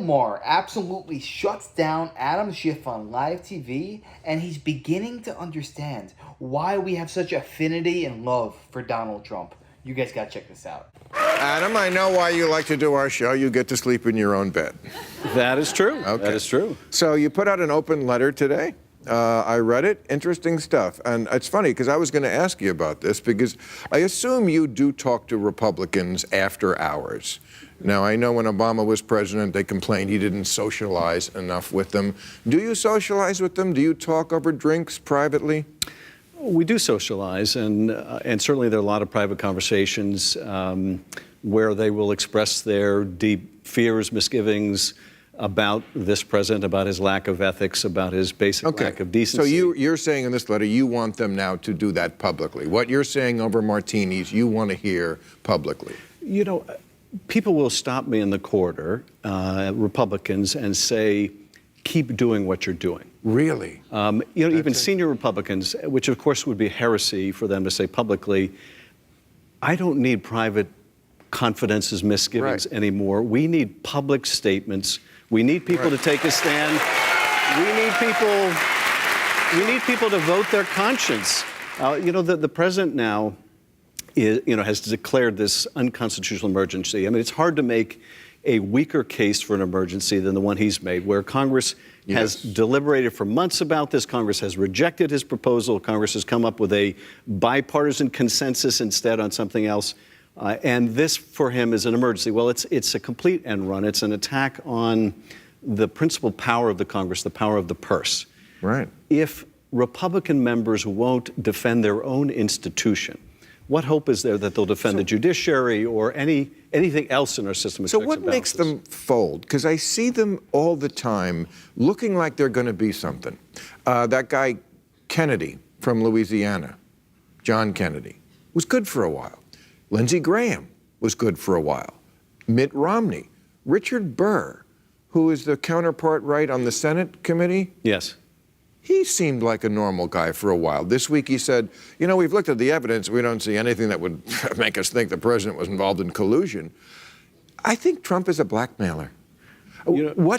Maher absolutely shuts down Adam Schiff on live TV, and he's beginning to understand why we have such affinity and love for Donald Trump. You guys gotta check this out. Adam, I know why you like to do our show. You get to sleep in your own bed. That is true. Okay. That is true. So you put out an open letter today. I read it. Interesting stuff. And it's funny because I was going to ask you about this because I assume you do talk to Republicans after hours. Now, I know when Obama was president, they complained he didn't socialize enough with them. Do you socialize with them? Do you talk over drinks privately? We do socialize, and certainly there are a lot of private conversations where they will express their deep fears, misgivings about this president, about his lack of ethics, about his basic lack of decency. So you're saying in this letter you want them now to do that publicly. What you're saying over martinis, you want to hear publicly. You know, people will stop me in the corridor, Republicans, and say, keep doing what you're doing. Really? You know, even senior Republicans, which of course would be heresy for them to say publicly, I don't need private confidences, misgivings anymore. We need public statements. We need people to take a stand. We need people to vote their conscience. You know, the president now has declared this unconstitutional emergency. I mean, it's hard to make a weaker case for an emergency than the one he's made, where Congress has deliberated for months about this. Congress has rejected his proposal. Congress has come up with a bipartisan consensus instead on something else. And this, for him, is an emergency. Well, it's a complete end run. It's an attack on the principal power of the Congress, the power of the purse. Right. If Republican members won't defend their own institution, what hope is there that they'll defend the judiciary or anything else in our system? So what makes them fold? Because I see them all the time looking like they're going to be something. That guy Kennedy from Louisiana, John Kennedy, was good for a while. Lindsey Graham was good for a while. Mitt Romney. Richard Burr, who is the counterpart right on the Senate committee. Yes. He seemed like a normal guy for a while. This week he said, you know, we've looked at the evidence. We don't see anything that would make us think the president was involved in collusion. I think Trump is a blackmailer. You know,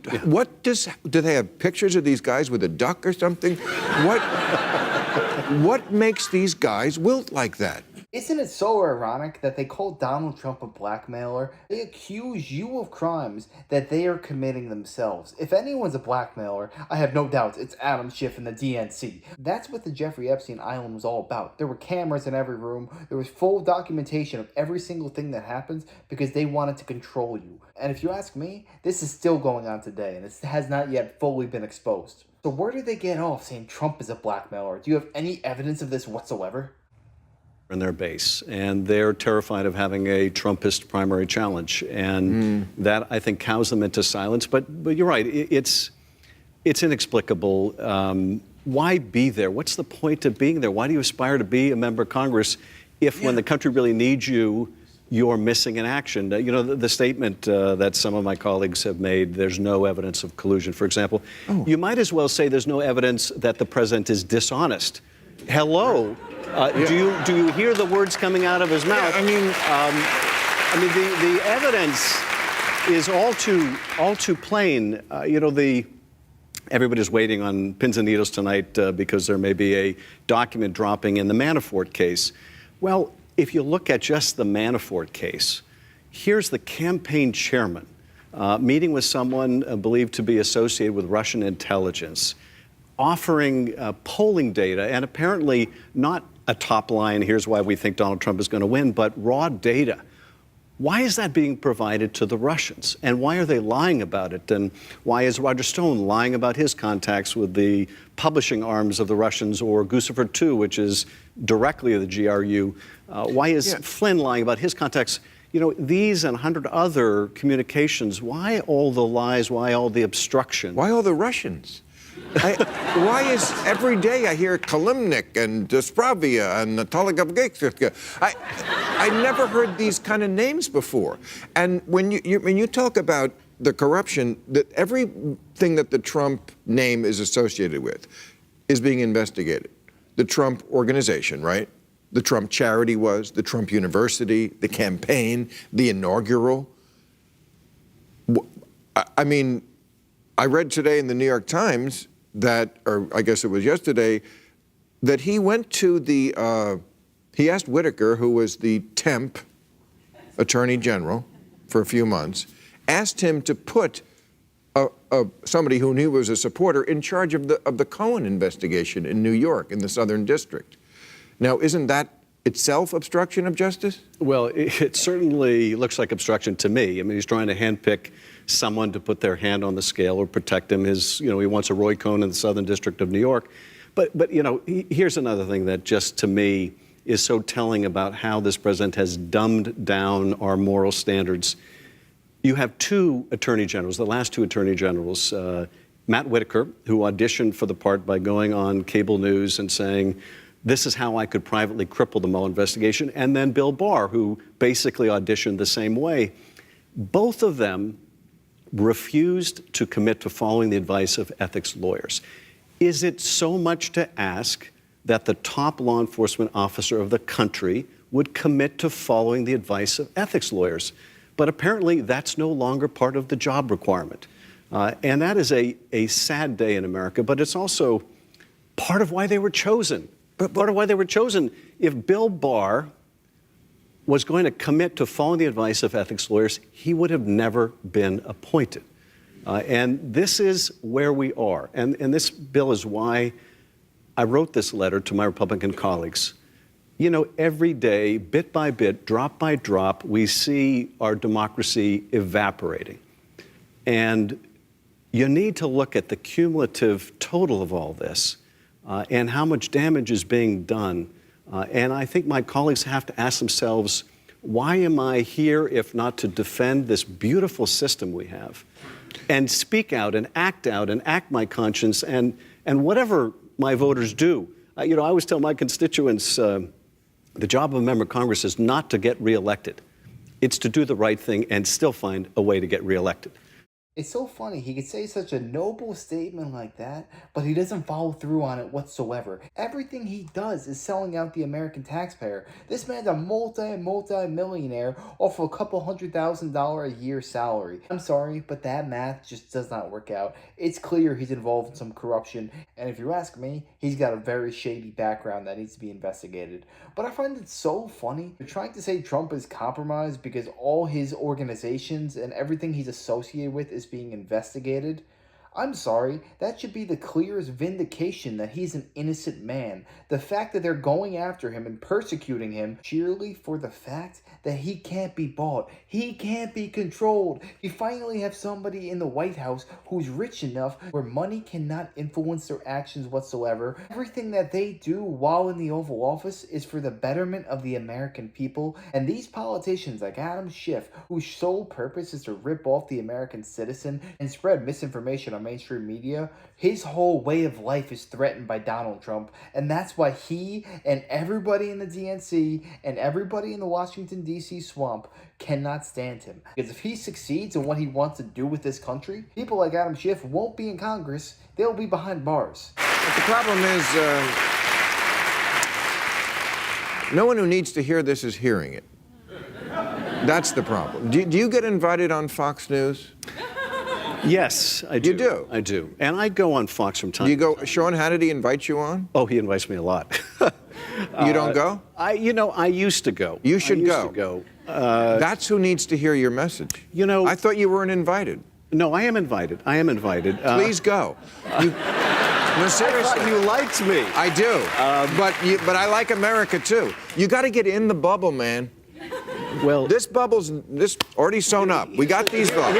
do they have pictures of these guys with a duck or something? What makes these guys wilt like that? Isn't it so ironic that they call Donald Trump a blackmailer? They accuse you of crimes that they are committing themselves. If anyone's a blackmailer, I have no doubts it's Adam Schiff and the DNC. That's what the Jeffrey Epstein Island was all about. There were cameras in every room. There was full documentation of every single thing that happens because they wanted to control you. And if you ask me, this is still going on today, and it has not yet fully been exposed. So where do they get off saying Trump is a blackmailer? Do you have any evidence of this whatsoever? In their base, and they're terrified of having a Trumpist primary challenge, and that, I think, cows them into silence. But you're right, it's inexplicable. Why be there? What's the point of being there? Why do you aspire to be a member of Congress if when the country really needs you, you're missing in action? You know, the statement that some of my colleagues have made, there's no evidence of collusion, for example. You might as well say there's no evidence that the president is dishonest. Hello. Do you hear the words coming out of his mouth? Yeah, the evidence is all too plain. You know, everybody's waiting on pins and needles tonight because there may be a document dropping in the Manafort case. Well, if you look at just the Manafort case, here's the campaign chairman meeting with someone believed to be associated with Russian intelligence, offering polling data, and apparently not a top line, here's why we think Donald Trump is going to win, but raw data. Why is that being provided to the Russians? And why are they lying about it? And why is Roger Stone lying about his contacts with the publishing arms of the Russians, or Guccifer II, which is directly the GRU? Why is Flynn lying about his contacts? You know, these and 100 other communications, why all the lies? Why all the obstruction? Why all the Russians? Why is every day I hear Kalimnik and Spravia and Natalia? I never heard these kind of names before. And when you talk about the corruption, that everything that the Trump name is associated with is being investigated. The Trump organization, right? The Trump charity was, the Trump University, the campaign, the inaugural. I mean, I read today in the New York Times that, or I guess it was yesterday, that he went to he asked Whitaker, who was the temp attorney general for a few months, asked him to put somebody who he was a supporter in charge of the Cohen investigation in New York, in the Southern District. Now, isn't that itself obstruction of justice? Well, it certainly looks like obstruction to me. I mean, he's trying to handpick someone to put their hand on the scale or protect him. He wants a Roy Cohn in the Southern District of New York. But here's another thing that just to me is so telling about how this president has dumbed down our moral standards. You have two attorney generals, the last two attorney generals, Matt Whitaker, who auditioned for the part by going on cable news and saying, this is how I could privately cripple the Mueller investigation, and then Bill Barr, who basically auditioned the same way. Both of them refused to commit to following the advice of ethics lawyers. Is it so much to ask that the top law enforcement officer of the country would commit to following the advice of ethics lawyers? But apparently that's no longer part of the job requirement. And that is a sad day in America, but it's also part of why they were chosen. Part of why they were chosen. If Bill Barr was going to commit to following the advice of ethics lawyers, he would have never been appointed. And this is where we are. And this, Bill, is why I wrote this letter to my Republican colleagues. You know, every day, bit by bit, drop by drop, we see our democracy evaporating. And you need to look at the cumulative total of all this and how much damage is being done. And I think my colleagues have to ask themselves, why am I here if not to defend this beautiful system we have and speak out and act my conscience and whatever my voters do. I always tell my constituents, the job of a member of Congress is not to get reelected. It's to do the right thing and still find a way to get reelected. It's so funny, he could say such a noble statement like that, but he doesn't follow through on it whatsoever. Everything he does is selling out the American taxpayer. This man's a multi-millionaire off of a couple $100,000 a year salary. I'm sorry, but that math just does not work out. It's clear he's involved in some corruption, and if you ask me, he's got a very shady background that needs to be investigated. But I find it so funny. They're trying to say Trump is compromised because all his organizations and everything he's associated with is being investigated. I'm sorry, that should be the clearest vindication that he's an innocent man. The fact that they're going after him and persecuting him purely for the fact that he can't be bought, he can't be controlled. You finally have somebody in the White House who's rich enough where money cannot influence their actions whatsoever. Everything that they do while in the Oval Office is for the betterment of the American people. And these politicians like Adam Schiff, whose sole purpose is to rip off the American citizen and spread misinformation on mainstream media, his whole way of life is threatened by Donald Trump, and that's why he and everybody in the DNC and everybody in the Washington, D.C. swamp cannot stand him. Because if he succeeds in what he wants to do with this country, people like Adam Schiff won't be in Congress, they'll be behind bars. But the problem is, no one who needs to hear this is hearing it. That's the problem. Do you get invited on Fox News? Yes, I do. You do? I do. And I go on Fox from time Do you to go, time. Sean Hannity invites you on? Oh, he invites me a lot. You don't go? I used to go. You should I used go. To go. That's who needs to hear your message. I thought you weren't invited. No, I am invited. Please go. No, seriously. I thought you liked me. I do. But I like America, too. You got to get in the bubble, man. Well, this bubble's already sewn up. We got these bubbles.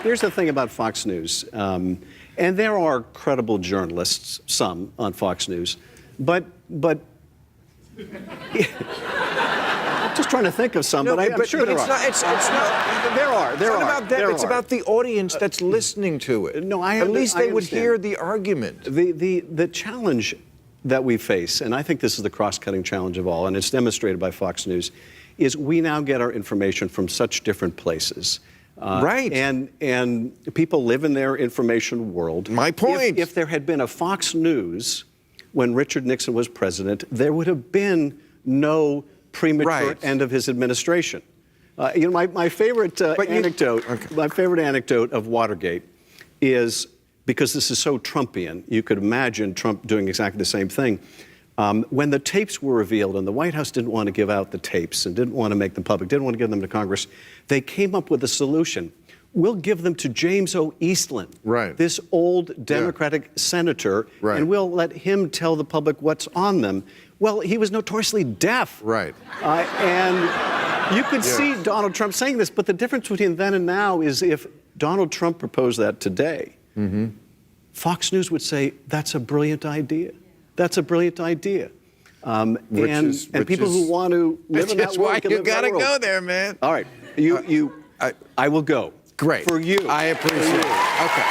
Here's the thing about Fox News, and there are credible journalists, some on Fox News, but I'm just trying to think of some. I'm sure there are. There are. It's not about them. It's about the audience that's listening to it. No, at least they would hear the argument. The challenge that we face, and I think this is the cross-cutting challenge of all, and it's demonstrated by Fox News, is we now get our information from such different places. Right. And people live in their information world. My point. If there had been a Fox News when Richard Nixon was president, there would have been no premature end of his administration. My favorite anecdote. Okay. My favorite anecdote of Watergate is, because this is so Trumpian, you could imagine Trump doing exactly the same thing. When the tapes were revealed, and the White House didn't want to give out the tapes and didn't want to make them public, didn't want to give them to Congress, they came up with a solution. We'll give them to James O. Eastland, this old Democratic senator, and we'll let him tell the public what's on them. Well, he was notoriously deaf. And you could see Donald Trump saying this, but the difference between then and now is if Donald Trump proposed that today, Fox News would say, that's a brilliant idea. That's a brilliant idea. And people who want to live in that world, you got to go there, man. All right. I will go. Great. For you. I appreciate it. Okay.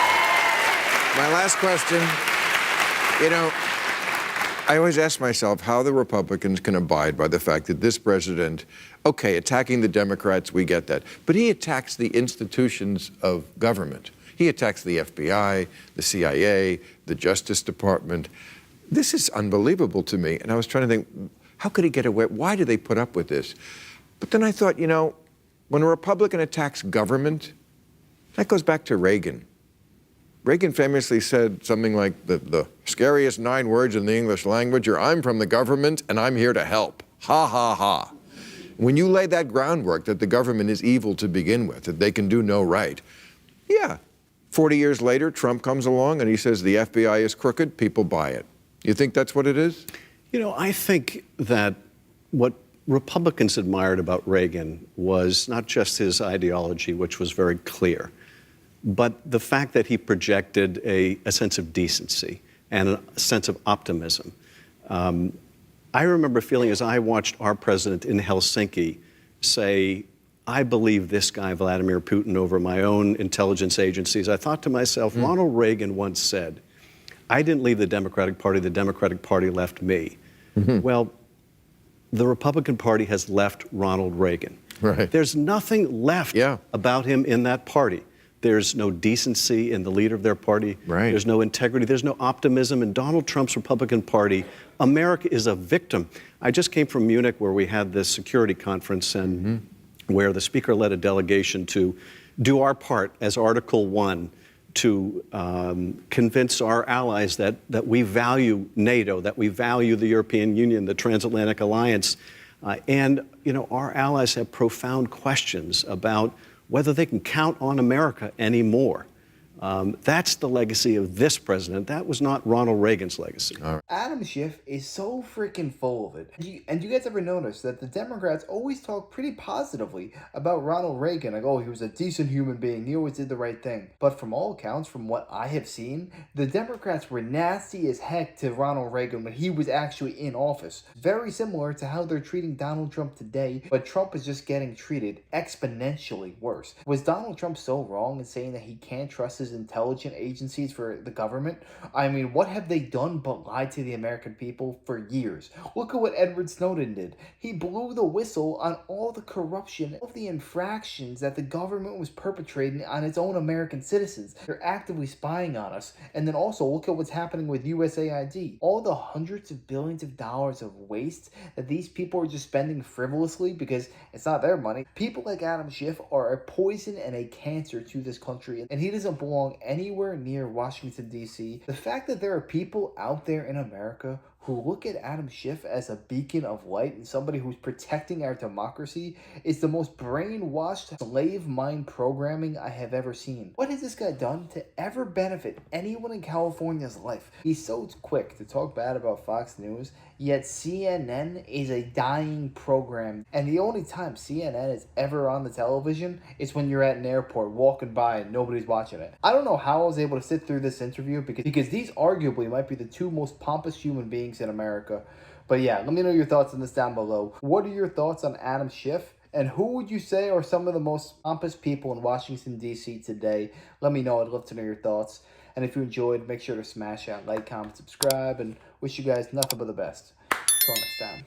My last question. I always ask myself how the Republicans can abide by the fact that this president, okay, attacking the Democrats, we get that, but he attacks the institutions of government. He attacks the FBI, the CIA, the Justice Department. This is unbelievable to me. And I was trying to think, how could he get away? Why do they put up with this? But then I thought, when a Republican attacks government, that goes back to Reagan. Reagan famously said something like the scariest 9 words in the English language are, I'm from the government and I'm here to help. Ha, ha, ha. When you lay that groundwork that the government is evil to begin with, that they can do no right, 40 years later, Trump comes along and he says the FBI is crooked, people buy it. You think that's what it is? I think that what Republicans admired about Reagan was not just his ideology, which was very clear, but the fact that he projected a sense of decency and a sense of optimism. I remember feeling, as I watched our president in Helsinki say, I believe this guy, Vladimir Putin, over my own intelligence agencies, I thought to myself, Ronald Reagan once said, I didn't leave the Democratic Party left me. Well, the Republican Party has left Ronald Reagan. There's nothing left about him in that party. There's no decency in the leader of their party. There's no integrity. There's no optimism. In Donald Trump's Republican Party, America is a victim. I just came from Munich, where we had this security conference and where the speaker led a delegation to do our part as Article 1 to convince our allies that we value NATO, that we value the European Union, the transatlantic alliance. Our allies have profound questions about whether they can count on America anymore. That's the legacy of this president. That was not Ronald Reagan's legacy. Adam Schiff is so freaking full of it. And you guys ever notice that the Democrats always talk pretty positively about Ronald Reagan? Like, oh, he was a decent human being. He always did the right thing. But from all accounts, from what I have seen, the Democrats were nasty as heck to Ronald Reagan when he was actually in office. Very similar to how they're treating Donald Trump today, but Trump is just getting treated exponentially worse. Was Donald Trump so wrong in saying that he can't trust his intelligence agencies for the government? I mean, what have they done but lied to the American people for years? Look at what Edward Snowden did. He blew the whistle on all the corruption, all the infractions that the government was perpetrating on its own American citizens. They're actively spying on us. And then also look at what's happening with USAID. All the hundreds of billions of dollars of waste that these people are just spending frivolously because it's not their money. People like Adam Schiff are a poison and a cancer to this country, and he doesn't belong anywhere near Washington, D.C. The fact that there are people out there in America who look at Adam Schiff as a beacon of light and somebody who's protecting our democracy is the most brainwashed slave mind programming I have ever seen. What has this guy done to ever benefit anyone in California's life? He's so quick to talk bad about Fox News, yet CNN is a dying program. And the only time CNN is ever on the television is when you're at an airport walking by and nobody's watching it. I don't know how I was able to sit through this interview because these arguably might be the two most pompous human beings in America. But yeah, let me know your thoughts on this down below. What are your thoughts on Adam Schiff? And who would you say are some of the most pompous people in Washington, D.C. today? Let me know. I'd love to know your thoughts. And if you enjoyed, make sure to smash that like, comment, subscribe, and wish you guys nothing but the best. Until next time.